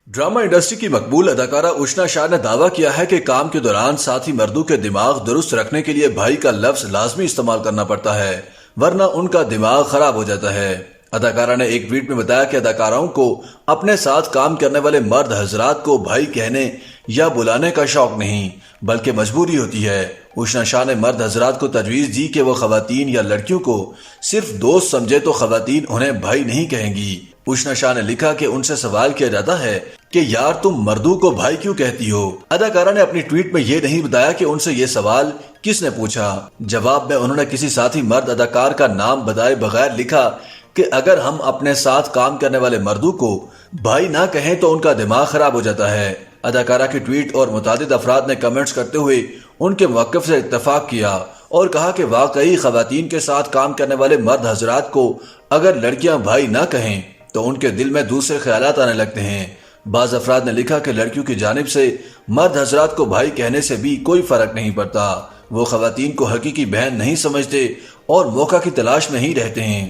Drama industry की मकबूल अदाकारा उष्ना शाह ने दावा किया है कि काम के दौरान साथी मर्दों के दिमाग दुरुस्त रखने के लिए भाई का लफ्ज लाजमी इस्तेमाल करना पड़ता है, वरना उनका दिमाग खराब हो जाता है। अदाकारा ने एक ट्वीट में बताया कि अदाकाराओं को अपने साथ काम करने वाले मर्द हजरात को भाई कहने या बुलाने का शौक नहीं, बल्कि मजबूरी होती है। उष्ना शाह ने मर्द हजरात को तजवीज दी कि वो खवातीन या लड़कियों को सिर्फ दोस्त समझे तो खवातीन उन्हें भाई नहीं कहेंगी। उष्ना शाह ने लिखा कि उनसे सवाल किया जाता है कि यार तुम मर्दों को भाई क्यों कहती हो। अदाकारा ने अपनी ट्वीट में ये नहीं बताया कि उनसे ये सवाल किसने पूछा। जवाब में उन्होंने किसी साथी मर्द अदाकार का नाम बताए बगैर लिखा कि अगर हम अपने साथ काम करने वाले मर्दों को भाई ना कहें तो उनका दिमाग खराब हो जाता है। अदाकारा की ट्वीट और मुतादिद अफराद ने कमेंट्स करते हुए उनके मौक़िफ़ से इत्तफाक किया और कहा कि वाकई खवातीन के साथ काम करने वाले मर्द हजरात को अगर लड़कियां भाई ना कहें तो उनके दिल में दूसरे ख्यालात आने लगते हैं। बाज़ अफराद ने लिखा कि लड़कियों की जानिब से मर्द हजरात को भाई कहने से भी कोई फर्क नहीं पड़ता, वो खवातीन को हकीकी बहन नहीं समझते और मौका की तलाश में ही रहते हैं।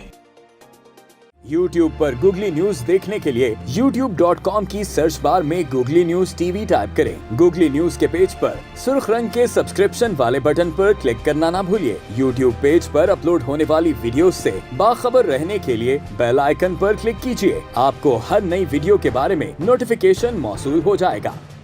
YouTube पर गूगली न्यूज देखने के लिए youtube.com की सर्च बार में गूगली न्यूज टीवी टाइप करें। गूगली न्यूज के पेज पर सुर्ख रंग के सब्सक्रिप्शन वाले बटन पर क्लिक करना ना भूलिए। YouTube पेज पर अपलोड होने वाली वीडियो से बाखबर रहने के लिए बेल आइकन पर क्लिक कीजिए। आपको हर नई वीडियो के बारे में नोटिफिकेशन मौसूल हो जाएगा।